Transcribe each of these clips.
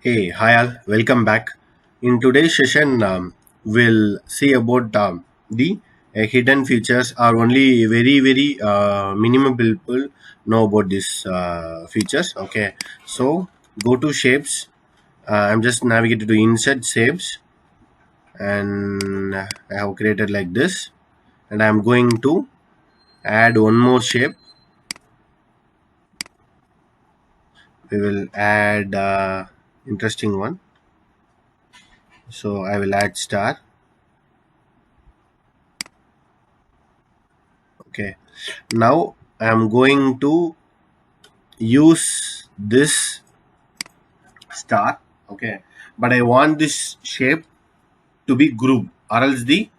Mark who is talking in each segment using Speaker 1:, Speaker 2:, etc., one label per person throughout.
Speaker 1: Hey, hi all, welcome back. In today's session, we'll see about the hidden features or only very minimum people know about these features. Okay, so go to shapes. I'm just navigated to insert shapes and I have created like this, and I'm going to add one more shape. We will add interesting one. So I will add star. Okay, now I am going to use this star. Okay, but I want this shape to be grouped or else the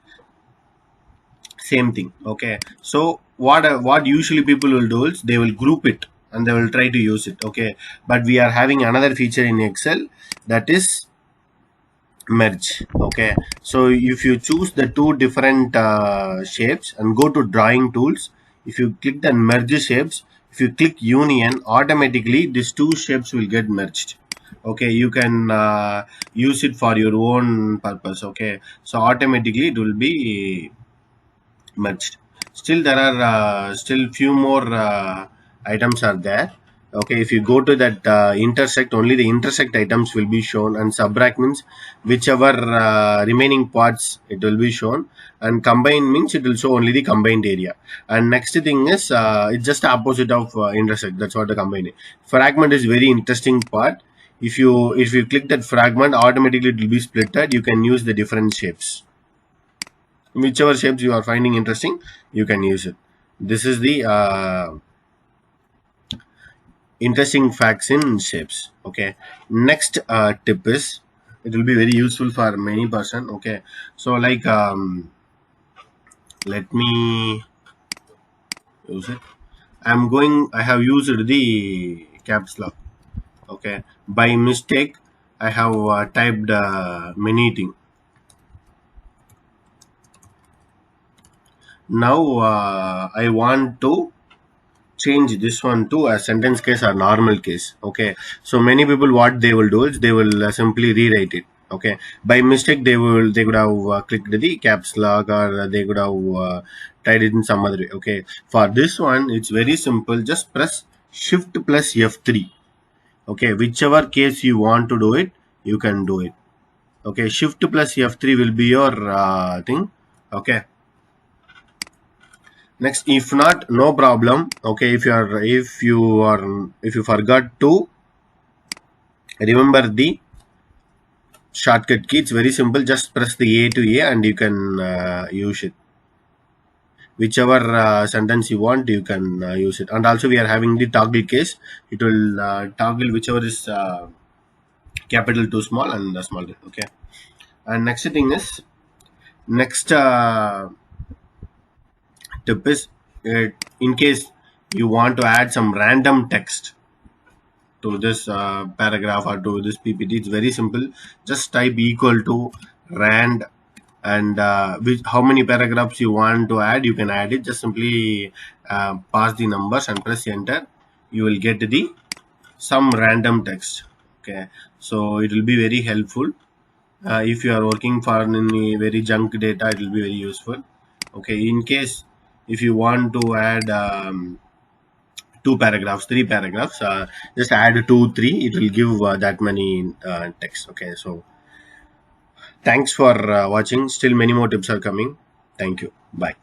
Speaker 1: same thing. Okay, so what usually people will do is they will group it and they will try to use it. Okay, but we are having another feature in Excel, that is merge. Okay, so if you choose the two different shapes and go to drawing tools, if you click the merge shapes, if you click union, automatically these two shapes will get merged. Okay, you can use it for your own purpose. Okay, so automatically it will be merged. Still there are still few more items are there. Okay, if you go to that intersect, only the intersect items will be shown, and subtract means whichever remaining parts it will be shown, and combine means it will show only the combined area. And next thing is it's just opposite of intersect. That's what the combine is. Fragment is very interesting part. If you click that fragment, automatically it will be splitted. You can use the different shapes, whichever shapes you are finding interesting, you can use it. This is the interesting facts in shapes. Okay, next tip is, it will be very useful for many person. Okay, so like let me use it. I have used the caps lock. Okay, by mistake I have typed many thing. Now I want to change this one to a sentence case or normal case. Okay, so many people, what they will do is they will simply rewrite it. Okay, by mistake they could have clicked the caps lock, or they could have tried it in some other way. Okay, for this one it's very simple, just press shift plus F3. Okay, whichever case you want to do it, you can do it. Okay, shift plus F3 will be your thing. Okay, next, if not, no problem. Okay, if you forgot to remember the shortcut key, it's very simple. Just press the A to A and you can use it. Whichever sentence you want, you can use it. And also we are having the toggle case. It will toggle whichever is capital to small and small. Okay. And next thing is, next tip is, uh, in case you want to add some random text to this paragraph or to this PPT, it's very simple. Just type equal to rand, and how many paragraphs you want to add, you can add it. Just simply pass the numbers and press enter. You will get the some random text. Okay, so it will be very helpful. If you are working for any very junk data, it will be very useful. Okay, in case if you want to add two paragraphs, three paragraphs, just add two, three, it will give that many text. Okay, so thanks for watching. Still many more tips are coming. Thank you. Bye.